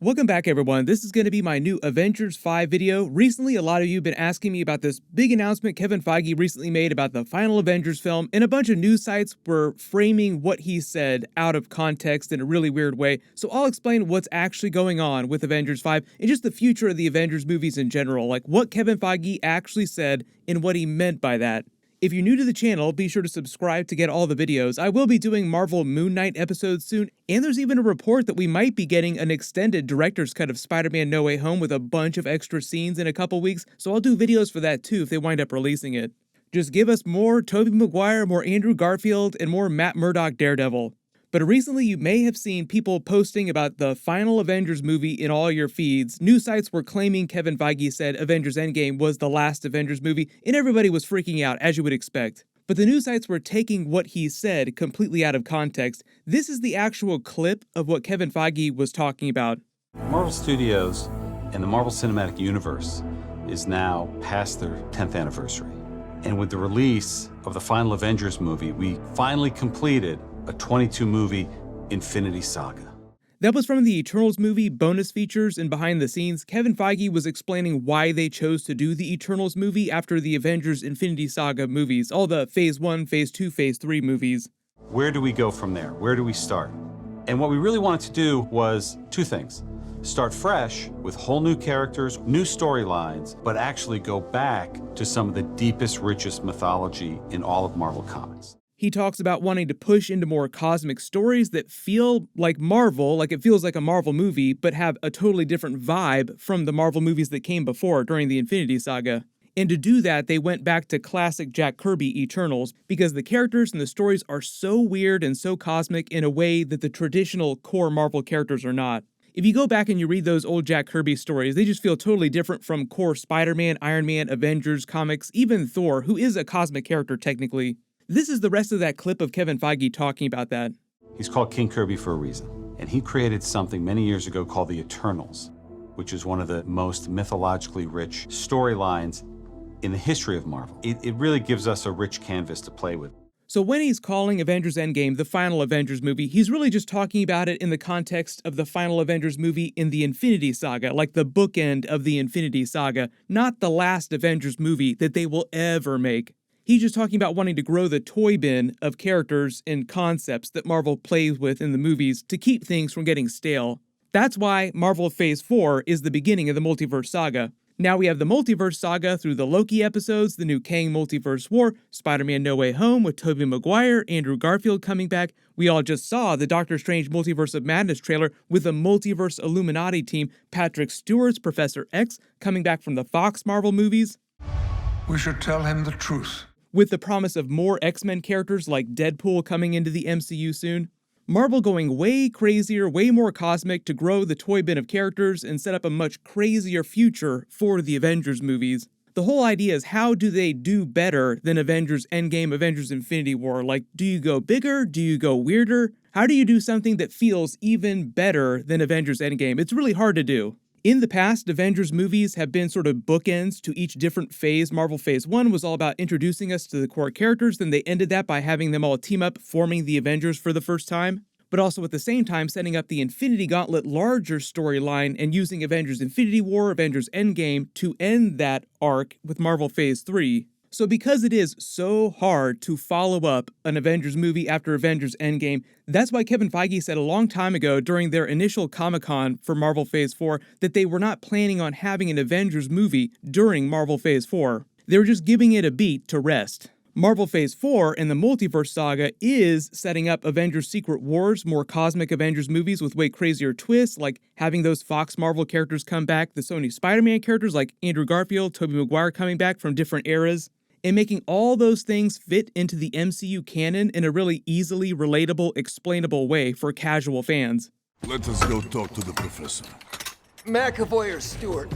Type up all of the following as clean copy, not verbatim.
Welcome back, everyone. This is going to be my new Avengers 5 video. Recently, a lot of you have been asking me about this big announcement Kevin Feige recently made about the final Avengers film, and a bunch of news sites were framing what he said out of context in a really weird way. So I'll explain what's actually going on with Avengers 5 and just the future of the Avengers movies in general, like what Kevin Feige actually said and what he meant by that. If you're new to the channel, be sure to subscribe to get all the videos. I will be doing Marvel Moon Knight episodes soon, and there's even a report that we might be getting an extended director's cut of Spider-Man No Way Home with a bunch of extra scenes in a couple weeks, so I'll do videos for that too if they wind up releasing it. Just give us more Tobey Maguire, more Andrew Garfield, and more Matt Murdock Daredevil. But recently you may have seen people posting about the final Avengers movie in all your feeds. News sites were claiming Kevin Feige said Avengers Endgame was the last Avengers movie, and everybody was freaking out, as you would expect. But the news sites were taking what he said completely out of context. This is the actual clip of what Kevin Feige was talking about. Marvel Studios and the Marvel Cinematic Universe is now past their 10th anniversary. And with the release of the final Avengers movie, we finally completed a 22-movie Infinity Saga. That was from the Eternals movie, bonus features, and behind the scenes. Kevin Feige was explaining why they chose to do the Eternals movie after the Avengers Infinity Saga movies, all the Phase 1, Phase 2, Phase 3 movies. Where do we go from there? Where do we start? And what we really wanted to do was two things. Start fresh with whole new characters, new storylines, but actually go back to some of the deepest, richest mythology in all of Marvel Comics. He talks about wanting to push into more cosmic stories that feel like Marvel, like it feels like a Marvel movie, but have a totally different vibe from the Marvel movies that came before during the Infinity Saga. And to do that, they went back to classic Jack Kirby Eternals, because the characters and the stories are so weird and so cosmic in a way that the traditional core Marvel characters are not. If you go back and you read those old Jack Kirby stories, they just feel totally different from core Spider-Man, Iron Man, Avengers comics, even Thor, who is a cosmic character technically. This is the rest of that clip of Kevin Feige talking about that. He's called King Kirby for a reason. And he created something many years ago called the Eternals, which is one of the most mythologically rich storylines in the history of Marvel. It really gives us a rich canvas to play with. So when he's calling Avengers Endgame the final Avengers movie, he's really just talking about it in the context of the final Avengers movie in the Infinity Saga, like the bookend of the Infinity Saga, not the last Avengers movie that they will ever make. He's just talking about wanting to grow the toy bin of characters and concepts that Marvel plays with in the movies to keep things from getting stale. That's why Marvel Phase 4 is the beginning of the Multiverse Saga. Now we have the Multiverse Saga through the Loki episodes, the new Kang Multiverse War, Spider-Man No Way Home with Tobey Maguire, Andrew Garfield coming back. We all just saw the Doctor Strange Multiverse of Madness trailer with the Multiverse Illuminati team, Patrick Stewart's Professor X coming back from the Fox Marvel movies. We should tell him the truth. With the promise of more X-Men characters like Deadpool coming into the MCU soon. Marvel going way crazier, way more cosmic to grow the toy bin of characters and set up a much crazier future for the Avengers movies. The whole idea is, how do they do better than Avengers Endgame, Avengers Infinity War? Like, do you go bigger? Do you go weirder? How do you do something that feels even better than Avengers Endgame? It's really hard to do. In the past, Avengers movies have been sort of bookends to each different phase. Marvel Phase 1 was all about introducing us to the core characters, then they ended that by having them all team up, forming the Avengers for the first time. But also at the same time setting up the Infinity Gauntlet larger storyline and using Avengers Infinity War, Avengers Endgame to end that arc with Marvel Phase 3. So because it is so hard to follow up an Avengers movie after Avengers Endgame, that's why Kevin Feige said a long time ago during their initial Comic-Con for Marvel Phase 4 that they were not planning on having an Avengers movie during Marvel Phase 4. They were just giving it a beat to rest. Marvel Phase 4 and the Multiverse Saga is setting up Avengers Secret Wars, more cosmic Avengers movies with way crazier twists, like having those Fox Marvel characters come back, the Sony Spider-Man characters like Andrew Garfield, Tobey Maguire coming back from different eras, and making all those things fit into the MCU canon in a really easily relatable, explainable way for casual fans. Let us go talk to the professor. McAvoy or Stewart?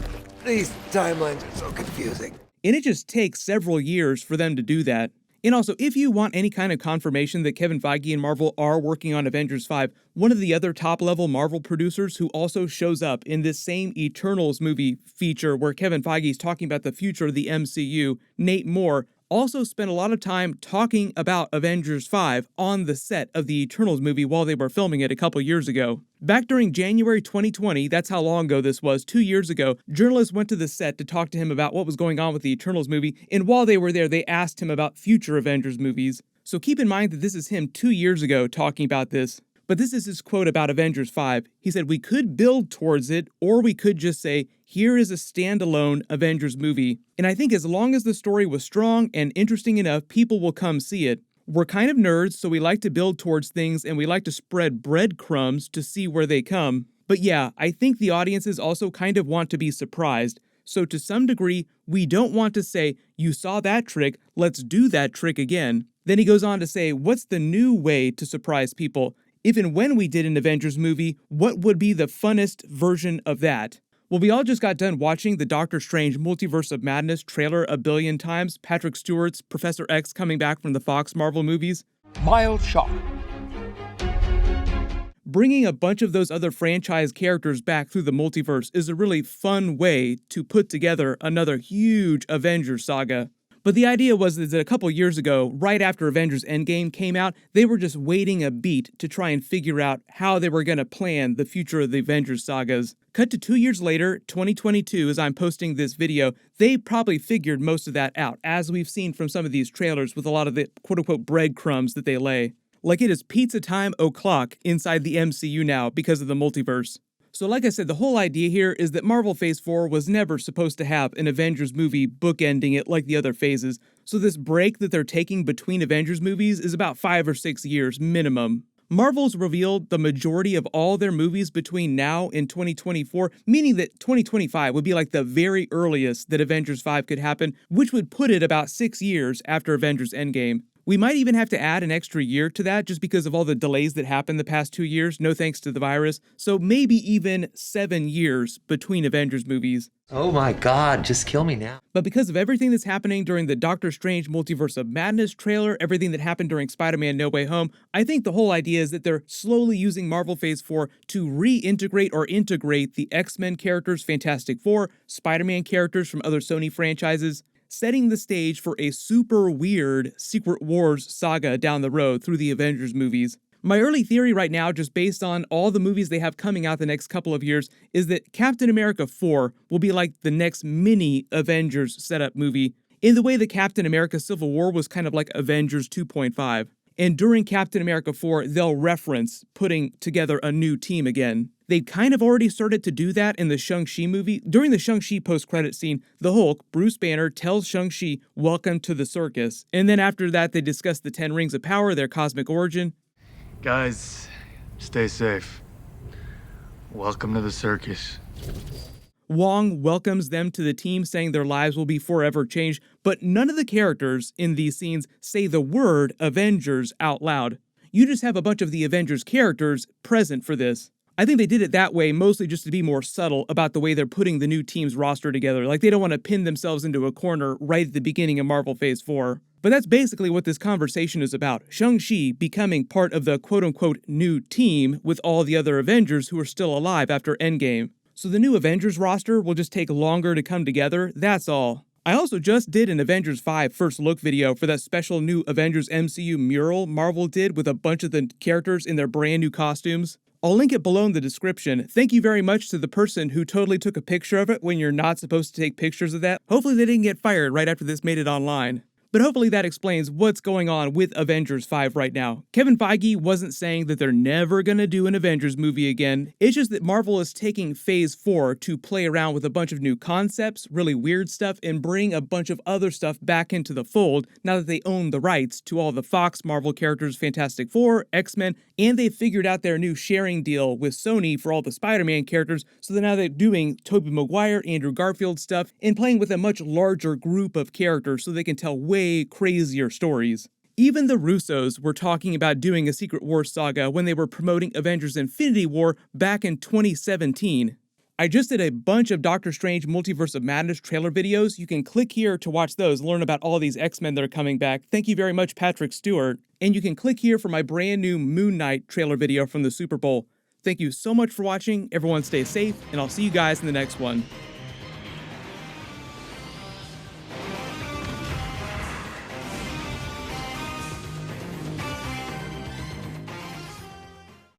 These timelines are so confusing. And it just takes several years for them to do that. And also, if you want any kind of confirmation that Kevin Feige and Marvel are working on Avengers 5, one of the other top-level Marvel producers who also shows up in this same Eternals movie feature where Kevin Feige is talking about the future of the MCU, Nate Moore, also spent a lot of time talking about Avengers 5 on the set of the Eternals movie while they were filming it a couple years ago. Back during January 2020, that's how long ago this was, 2 years ago, journalists went to the set to talk to him about what was going on with the Eternals movie, and while they were there, they asked him about future Avengers movies. So keep in mind that this is him 2 years ago talking about this. But this is his quote about Avengers 5. He said, "We could build towards it, or we could just say, here is a standalone Avengers movie. And I think as long as the story was strong and interesting enough, people will come see it. We're kind of nerds, so we like to build towards things and we like to spread breadcrumbs to see where they come. But yeah, I think the audiences also kind of want to be surprised. So to some degree, we don't want to say, you saw that trick, let's do that trick again." Then he goes on to say, what's the new way to surprise people? If and when we did an Avengers movie, what would be the funnest version of that? Well, we all just got done watching the Doctor Strange Multiverse of Madness trailer a billion times, Patrick Stewart's Professor X coming back from the Fox Marvel movies. Mild shock. Bringing a bunch of those other franchise characters back through the multiverse is a really fun way to put together another huge Avengers saga. But the idea was that a couple years ago, right after Avengers Endgame came out, they were just waiting a beat to try and figure out how they were going to plan the future of the Avengers sagas. Cut to 2 years later, 2022, as I'm posting this video, they probably figured most of that out, as we've seen from some of these trailers with a lot of the quote-unquote breadcrumbs that they lay. Like it is pizza time o'clock inside the MCU now because of the multiverse. So like I said, the whole idea here is that Marvel Phase 4 was never supposed to have an Avengers movie bookending it like the other phases, so this break that they're taking between Avengers movies is about 5 or 6 years minimum. Marvel's revealed the majority of all their movies between now and 2024, meaning that 2025 would be like the very earliest that Avengers 5 could happen, which would put it about 6 years after Avengers Endgame. We might even have to add an extra year to that just because of all the delays that happened the past 2 years, no thanks to the virus, so maybe even 7 years between Avengers movies. Oh my god, just kill me now. But because of everything that's happening during the Doctor Strange Multiverse of Madness trailer, everything that happened during Spider-Man No Way Home, I think the whole idea is that they're slowly using Marvel Phase 4 to reintegrate or integrate the X-Men characters, Fantastic Four, Spider-Man characters from other Sony franchises, setting the stage for a super weird Secret Wars saga down the road through the Avengers movies. My early theory right now, just based on all the movies they have coming out the next couple of years, is that Captain America 4 will be like the next mini Avengers setup movie, in the way that Captain America Civil War was kind of like Avengers 2.5. And during Captain America 4, they'll reference putting together a new team again. They'd kind of already started to do that in the Shang-Chi movie. During the Shang-Chi post-credit scene, the Hulk, Bruce Banner, tells Shang-Chi, "Welcome to the circus." And then after that, they discuss the 10 Rings of Power, their cosmic origin. Guys, stay safe. Welcome to the circus. Wong welcomes them to the team, saying their lives will be forever changed, but none of the characters in these scenes say the word Avengers out loud. You just have a bunch of the Avengers characters present for this. I think they did it that way mostly just to be more subtle about the way they're putting the new team's roster together. Like they don't want to pin themselves into a corner right at the beginning of Marvel Phase 4. But that's basically what this conversation is about. Shang-Chi becoming part of the quote-unquote new team with all the other Avengers who are still alive after Endgame. So the new Avengers roster will just take longer to come together, that's all. I also just did an Avengers 5 first look video for that special new Avengers MCU mural Marvel did with a bunch of the characters in their brand new costumes. I'll link it below in the description. Thank you very much to the person who totally took a picture of it when you're not supposed to take pictures of that. Hopefully they didn't get fired right after this made it online. But hopefully that explains what's going on with Avengers 5 right now. Kevin Feige wasn't saying that they're never gonna do an Avengers movie again. It's just that Marvel is taking Phase 4 to play around with a bunch of new concepts, really weird stuff, and bring a bunch of other stuff back into the fold now that they own the rights to all the Fox Marvel characters, Fantastic Four, X-Men, and they've figured out their new sharing deal with Sony for all the Spider-Man characters, so now they're doing Tobey Maguire, Andrew Garfield stuff, and playing with a much larger group of characters so they can tell way crazier stories. Even the Russos were talking about doing a Secret Wars saga when they were promoting Avengers Infinity War back in 2017. I just did a bunch of Doctor Strange Multiverse of Madness trailer videos. You can click here to watch those and learn about all these X-Men that are coming back. Thank you very much, Patrick Stewart. And you can click here for my brand new Moon Knight trailer video from the Super Bowl. Thank you so much for watching. Everyone stay safe, and I'll see you guys in the next one.